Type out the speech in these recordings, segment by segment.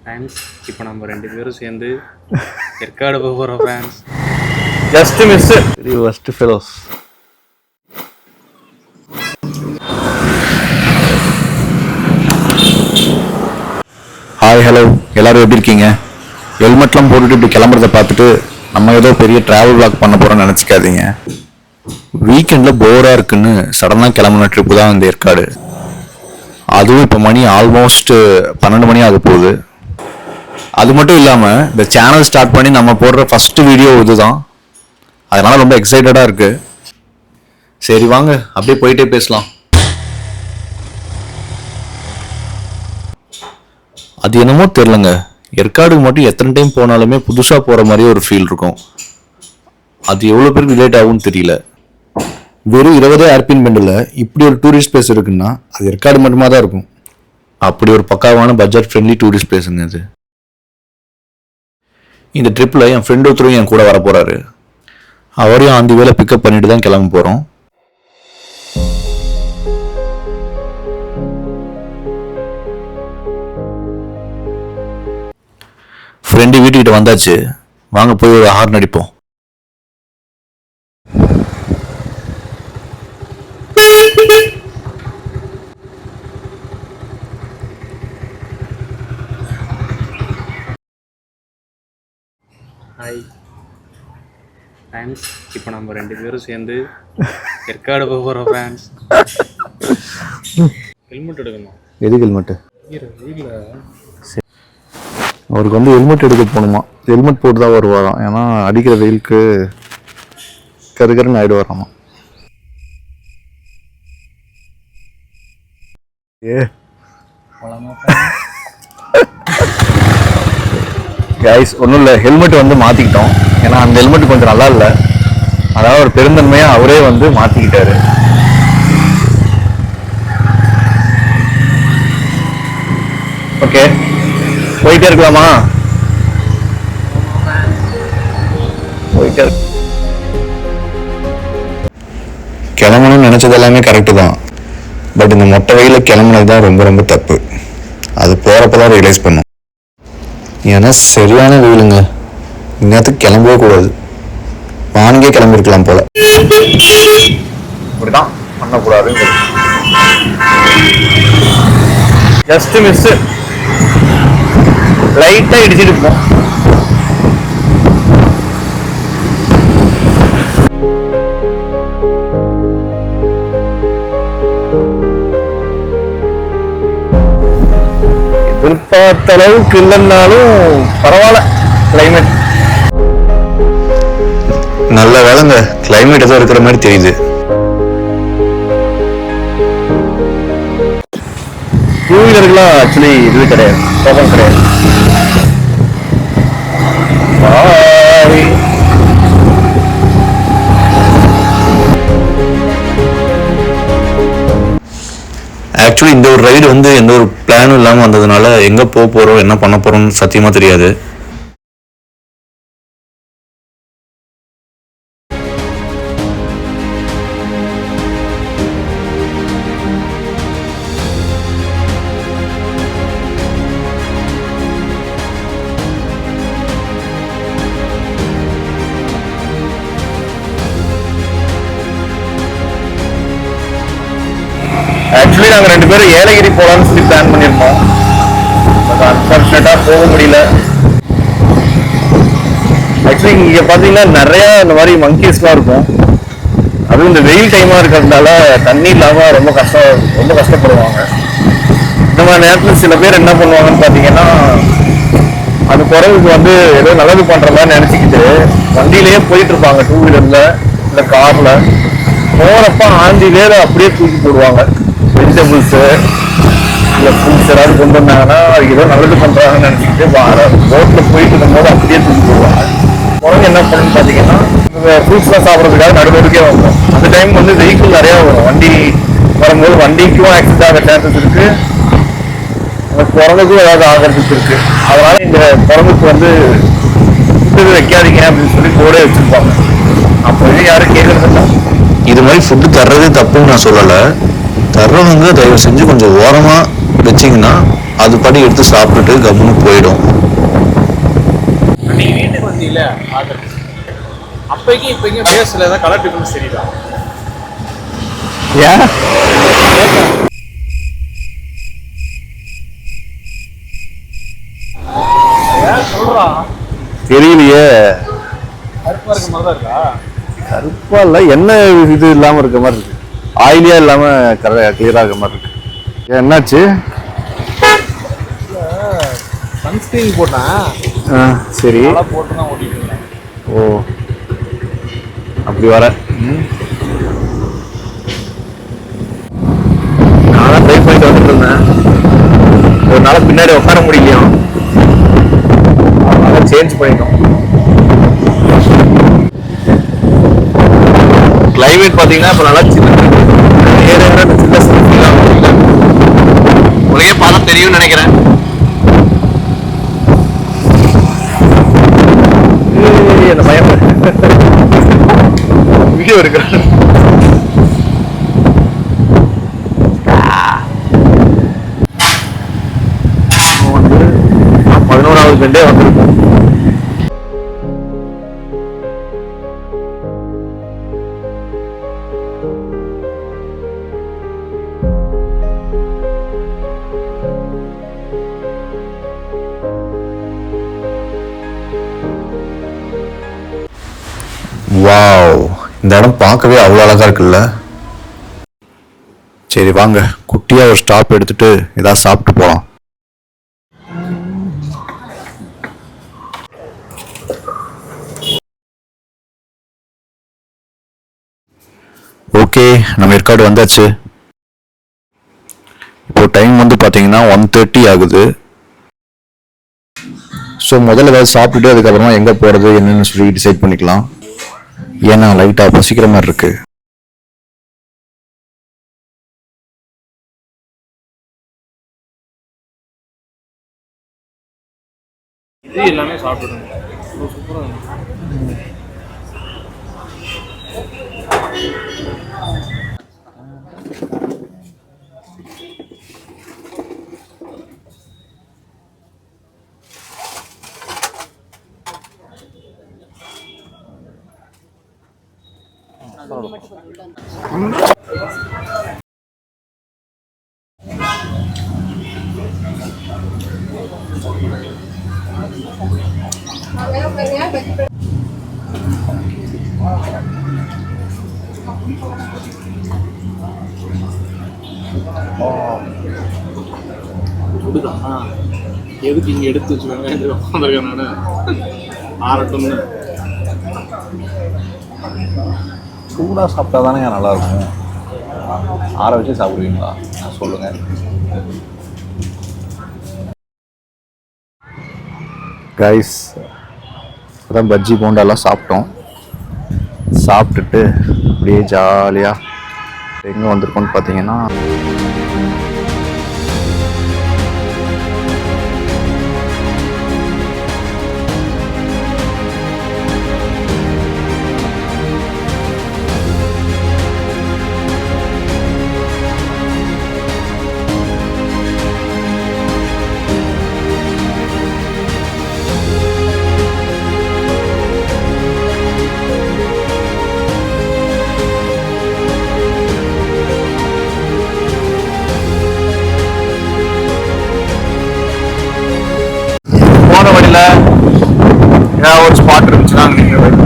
Friends இப்போ நம்ம 2 பேரும் சேர்ந்து ஏற்காடு போக போகிறோம் friends. Just miss very worst fellows. Hi hello, எல்லாரும் எப்படி இருக்கீங்க? ஹெல்மெட்லாம் போட்டுட்டு இப்படி கிளம்புறத பார்த்துட்டு நம்ம ஏதோ பெரிய டிராவல் பிளாக் பண்ண போகிறோம்னு நினச்சிக்காதீங்க. வீக்கெண்டில் போராக இருக்குன்னு சடனாக கிளம்புன ட்ரிப்பு தான் இந்த ஏற்காடு. அதுவும் இப்போ மணி ஆல்மோஸ்ட் 12 மணி ஆக போகுது. அது மட்டும் இல்லாமல் இந்த சேனல் ஸ்டார்ட் பண்ணி நம்ம போடுற ஃபஸ்ட்டு வீடியோ இதுதான். அதனால் ரொம்ப எக்ஸைட்டடாக இருக்குது. சரி வாங்க அப்படியே போயிட்டே பேசலாம். அது என்னமோ தெரிலங்க, ஏற்காடுக்கு மட்டும் எத்தனை டைம் போனாலுமே புதுசாக போகிற மாதிரியே ஒரு ஃபீல் இருக்கும். அது எவ்வளோ பேருக்கு ரிலேட் ஆகும்னு தெரியல. வெறும் 20 ஏர்பின் பெண்டில் இப்படி ஒரு டூரிஸ்ட் பிளேஸ் இருக்குன்னா அது ஏற்காடு மட்டுமா தான் இருக்கும். அப்படி ஒரு பக்காவான பட்ஜெட் ஃப்ரெண்ட்லி டூரிஸ்ட் பிளேஸுங்க இது. இந்த ட்ரிப்பில் என் ஃப்ரெண்ட் ஒருத்தரும் என் கூட வர போகிறாரு. அவரையும் அந்த வேலை பிக்கப் பண்ணிட்டு தான் கிளம்ப போகிறோம். ஃப்ரெண்டு வீட்டுக்கிட்ட வந்தாச்சு, வாங்க போய் ஒரு ஹார்ன் அடிப்போம். ஹாய் ஃப்ரெண்ட்ஸ், இப்போ நம்ம 2 பேரும் சேர்ந்து ஏற்காடு போக போகிறோம் ஃப்ரெண்ட்ஸ். ஹெல்மெட் எடுக்கணும். எதுக்கு ஹெல்மெட்டு? வெயிலில் அவருக்கு வந்து ஹெல்மெட் எடுக்க போகணுமா? ஹெல்மெட் போட்டு தான் வருவாராம். ஏன்னா அடிக்கிற வெயிலுக்கு கருகருன்னு ஆகிடு வராமா. கைஸ் ஒன்றும் இல்லை, ஹெல்மெட் வந்து மாற்றிக்கிட்டோம். ஏன்னா அந்த ஹெல்மெட் கொஞ்சம் நல்லா இல்லை. அதாவது ஒரு பெருந்தன்மையாக அவரே வந்து மாற்றிக்கிட்டாரு. ஓகே போயிட்டே இருக்கலாமா? போயிட்டே கிளம்பணும்னு நினச்சது எல்லாமே கரெக்டு தான். பட் இந்த மொட்டை வெயில கிளம்புனது தான் ரொம்ப ரொம்ப தப்பு. அது போகிறப்ப தான் ரியலைஸ் பண்ணும். ஏன்னா சரியான வெயிலுங்க, இந்நேரத்துக்கு கிளம்பவே கூடாது. வானிங்கே கிளம்பிருக்கலாம் போல. இப்படிதான் பண்ணக்கூடாது. ஜஸ்ட் மிஸ், லைட்டா இடிச்சிட்டு இருப்போம். எதிர்பார்த்த அளவுக்கு இல்லைன்னாலும் பரவாயில்ல. கிளைமேட் நல்ல வேலைங்க, கிளைமேட் ஏதோ இருக்கிற மாதிரி தெரியுது. டூ வீலருக்குலாம் ஆக்சுவலி இது கிடையாது, கோபம் கிடையாது. ஆக்சுவலி இந்த ஒரு ரைடு வந்து எந்த ஒரு பிளானும் இல்லாமல் வந்ததுனால எங்கே போக போகிறோம் என்ன பண்ண போகிறோம்னு சத்தியமாக தெரியாது. ஆக்சுவலி நாங்கள் 2 பேரும் ஏலகிரி போகலான்னு சொல்லி பிளான் பண்ணியிருந்தோம். பட் அன்ஃபார்ச்சுனேட்டாக போக முடியல. ஆக்சுவலி இங்கே பார்த்தீங்கன்னா நிறையா இந்த மாதிரி மங்கீஸ்லாம் இருக்கும். அதுவும் இந்த வெயில் டைமாக இருக்கிறதுனால தண்ணி இல்லாமல் ரொம்ப கஷ்டப்படுவாங்க. இந்த மாதிரி நேரத்தில் சில பேர் என்ன பண்ணுவாங்கன்னு பார்த்தீங்கன்னா, அது குறைவுக்கு வந்து ஏதோ நல்லது பண்ணுற மாதிரி நினச்சிக்கிட்டு வண்டியிலேயே போயிட்டு இருப்பாங்க. 2 வீலரில் இல்லை காரில் போகிறப்ப ஆந்திலே அப்படியே தூக்கி போடுவாங்க. வெஜிடபிள்ஸு இல்லை ஃப்ரூட்ஸ் ஏதாவது கொண்டு வந்தாங்கன்னா ஏதோ நல்லது பண்ணுறாங்கன்னு நினச்சிக்கிட்டு ரோட்டில் போயிட்டு இருக்கும்போது அப்படியே தூக்கி போடுவாங்க. குழந்தை என்ன பண்ணுன்னு பார்த்தீங்கன்னா, இந்த ஃப்ரூட்ஸ்லாம் சாப்பிட்றதுக்காக நடுவருக்கே வந்தோம். அந்த டைம் வந்து வெஹிக்கிள் நிறையா வரும். வண்டி வரும்போது வண்டிக்கும் ஆக்சிடென்ட் ஆக சான்சஸ் இருக்குது, அந்த குரங்குக்கும் ஏதாவது ஆகிறதுக்கு இருக்குது. அதனால் இந்த குரங்குக்கு வந்து ஃபுட்டு வைக்காதீங்க அப்படின்னு சொல்லி போர்டே வச்சுருப்பாங்க. அப்போ யாரும் கேட்குறதில்ல. இது மாதிரி ஃபுட்டு தர்றது தப்புன்னு நான் சொல்லலை. தர்றவங்க தயவு செஞ்சு கொஞ்சம் ஓரமா வச்சிங்கன்னா அது படி எடுத்து சாப்பிட்டுட்டு கம்முன்னு போயிடும். அன்னைக்கு வீட்டுக்கு வந்தீங்களே பார்க்குறேன், அப்போக்கும் இப்போக்கும் பேஸில் ஏதாவது கலர் டிஃபரன்ஸ் தெரியுதா? ஏன் சொல்கிறா தெரியலையே. கருப்பாக இருக்க மாதிரி தான் இருக்கா? கருப்பா இல்ல, எண்ணெய் இது இல்லாம இருக்க மாதிரி இருக்கு, ஆயிலியா இல்லாம கிளியரா இருக்க மாதிரி இருக்கு. ஏன் என்னாச்சு? சன்ஸ்கிரீன் போட்டேன், சரி. நல்லா போட்டு தான் ஓட்டிட்டு இருந்தேன். ஓ, அப்படி வர. நானும் ட்ரை பண்ணிட்டு வந்துட்டு இருந்தேன், ஒரு நாள் பின்னாடி உட்கார முடியலையும், அதனால சேஞ்ச் பண்ணிட்டோம். கிளைமேட் பாத்தீங்கன்னா இப்ப நல்லா சின்ன உலகே பார்த்தா தெரியும்னு நினைக்கிறேன். என்ன பயம் வீடியோ எடுக்கிறேன். வந்து 11வது பெண்டே வந்திருக்கும். வாவ், இந்த இடம் பார்க்கவே அவ்வளோ அழகா இருக்குல்ல. சரி வாங்க, குட்டியா ஒரு ஸ்டாப் எடுத்துட்டு ஏதாவது சாப்பிட்டு போலாம். ஓகே, நம்ம ஏற்காடு வந்தாச்சு. இப்போ டைம் வந்து பார்த்தீங்கன்னா 1:30 ஆகுது. ஸோ முதல்ல ஏதாவது சாப்பிட்டுட்டு அதுக்கப்புறமா எங்கே போகிறது என்னன்னு சொல்லி டிசைட் பண்ணிக்கலாம். ஏன்னா லைட்டாக பசிக்கிற மாதிரி இருக்கு. இது எல்லாமே சாப்பிடுங்க, சூப்பராக இருக்கும். சுடுதான், எதுக்கு இங்கே எடுத்து வச்சுக்கோங்க, இந்த உட்காந்துருக்கேன் நான் ஆறட்டும்னு. சூடாக சாப்பிட்டா தானே நல்லா இருக்கும். ஆற வச்சு சாப்பிடுவீங்களா சொல்லுங்க. கைஸ், அதான் பஜ்ஜி போண்டாலாம் சாப்பிட்டோம். சாப்பிட்டுட்டு அப்படியே ஜாலியாக எங்கே வந்திருக்கோன்னு பார்த்தீங்கன்னா போன வழியில் ஏதாவது ஒரு ஸ்பாட் இருந்துச்சுன்னா நீங்கள்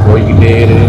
போய்கிட்டே இரு.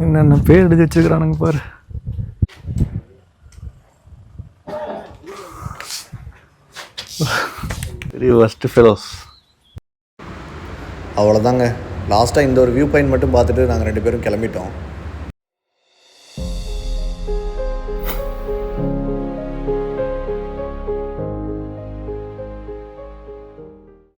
என்னென்ன பேர் எடுத்து வச்சுக்கிறானுங்க பாரு. Very worst fellows. அவ்வளோதாங்க. லாஸ்ட்டாக இந்த ஒரு வியூ பாயிண்ட் மட்டும் பார்த்துட்டு நாங்கள் 2 பேரும் கிளம்பிட்டோம்.